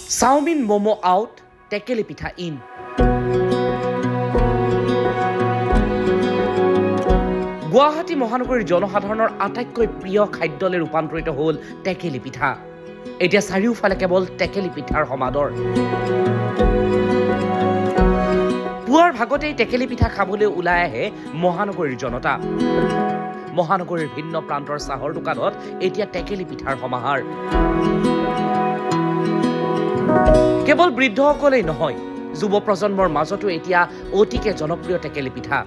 Chowmein momo out, টেকেলি পিঠা in. Guwahati মহানগৰীৰ জনসাধাৰণৰ আটাইতকৈ প্ৰিয় খাদ্যলৈ ৰূপান্তৰিত হ'ল টেকেলি পিঠা। এতিয়া চাৰিওফালে কেৱল টেকেলি পিঠাৰ সমাদৰ। পুৱাৰ ভাগতেই টেকেলি পিঠা খাবলৈ ওলাই আহে মহানগৰীৰ জনতা। মহানগৰীৰ ভিন্ন প্ৰান্তৰ চাহৰ দোকানত এতিয়া টেকেলি পিঠাৰ সমাহাৰ। কেৱল বৃদ্ধসকলেই নহয়, যুৱ প্ৰজন্মৰ মাজতো এতিয়া অতিকে জনপ্ৰিয় টেকেলি পিঠা।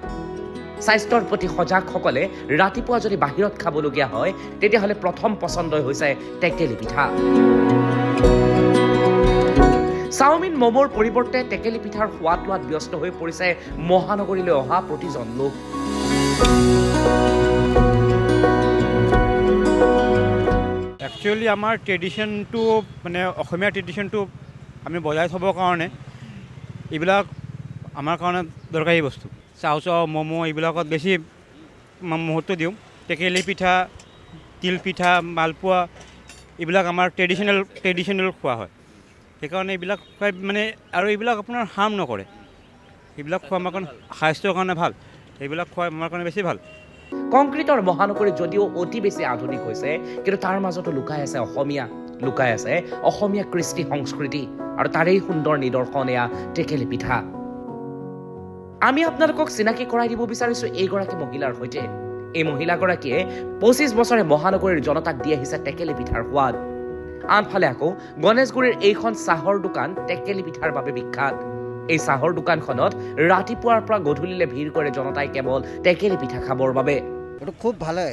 স্বাস্থ্যৰ প্ৰতি সজাগসকলে ৰাতিপুৱা যদি বাহিৰত খাবলগীয়া হয় তেতিয়াহ'লে প্ৰথম পচন্দই হৈছে টেকেলি পিঠা। চাওমিন মমোৰ পৰিৱৰ্তে টেকেলি পিঠাৰ সোৱাদ লোৱাত ব্যস্ত হৈ পৰিছে মহানগৰীলৈ অহা প্ৰতিজন লোক। একচুৱেলি আমাৰ ট্ৰেডিশ্যনটো মানে অসমীয়া ট্ৰেডিশ্যনটো আমি বজাই থ'বৰ কাৰণে এইবিলাক আমাৰ কাৰণে দৰকাৰী বস্তু। চাও ম'ম' এইবিলাকত বেছি মুহূৰ্ত দিওঁ। টেকেলি পিঠা, তিল পিঠা, মালপোৱা এইবিলাক আমাৰ ট্ৰেডিশ্যনেল খোৱা হয়। সেইকাৰণে এইবিলাক খুৱাই মানে আৰু এইবিলাক আপোনাৰ হাৰ্ম নকৰে। এইবিলাক খোৱা আমাৰ কাৰণে স্বাস্থ্যৰ কাৰণে ভাল। এইবিলাক খোৱা আমাৰ কাৰণে বেছি ভাল। কংক্ৰিটৰ মহানগৰী যদিও অতি বেছি আধুনিক হৈছে, কিন্তু তাৰ মাজতো লুকাই আছে অসমীয়া কৃষ্টি সংস্কৃতি আৰু তাৰেই সুন্দৰ নিদৰ্শন এয়া টেকেলি পিঠা। আমি আপোনালোকক চিনাকি কৰাই দিব বিচাৰিছো এইগৰাকী মহিলাৰ সৈতে। এই মহিলাগৰাকীয়ে 25 বছৰে মহানগৰীৰ জনতাক দি আহিছে টেকেলি পিঠাৰ সোৱাদ। আনফালে আকৌ গণেশগুৰিৰ এইখন চাহৰ দোকান টেকেলি পিঠাৰ বাবে বিখ্যাত। এই চাহৰ দোকানখনত ৰাতিপুৱাৰ পৰা গধূলিলৈ ভিৰ কৰে জনতাই কেৱল টেকেলি পিঠা খাবৰ বাবে। এইটো খুব ভালে।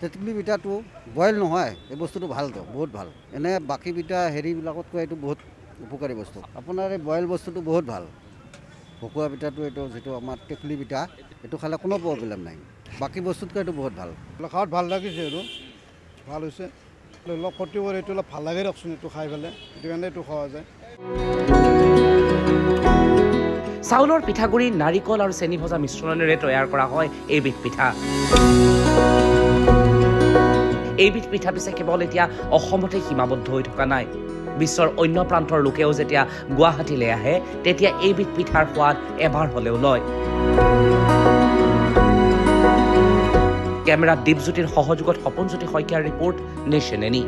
টেকেলি পিঠাটো বইল নহয়, এই বস্তুটো ভালতো, বহুত ভাল। এনে বাকী পিঠা হেৰিবিলাকতকৈ এইটো বহুত উপকাৰী বস্তু। আপোনাৰ এই বইল বস্তুটো বহুত ভাল। ভকুৱা পিঠাটো এইটো যিটো আমাৰ টেকেলি পিঠা, এইটো খালে কোনো প্ৰব্লেম নাই। বাকী বস্তুতকৈ এইটো বহুত ভাল। খাওয়াত ভাল লাগিছে, এইটো ভাল হৈছে। অলপ ক্ষতি কৰে, এইটো অলপ ভাল লাগে দিয়কচোন, এইটো খাই পেলাই, সেইটো কাৰণে এইটো খোৱা যায়। চাউলৰ পিঠাগুৰি, নাৰিকল আৰু চেনি ভজা মিশ্ৰণেৰে তৈয়াৰ কৰা হয় এইবিধ পিঠা। এইবিধ পিঠা পিছে কেৱল এতিয়া অসমতে সীমাবদ্ধ হৈ থকা নাই। বিশ্বৰ অন্য প্ৰান্তৰ লোকেও যেতিয়া গুৱাহাটীলৈ আহে তেতিয়া এইবিধ পিঠাৰ সোৱাদ এবাৰ হ'লেও লয়। কেমেৰাত দীপজ্যোতিৰ সহযোগত সপনজ্যোতি শইকীয়াৰ ৰিপৰ্ট, নেশ্যন এনি।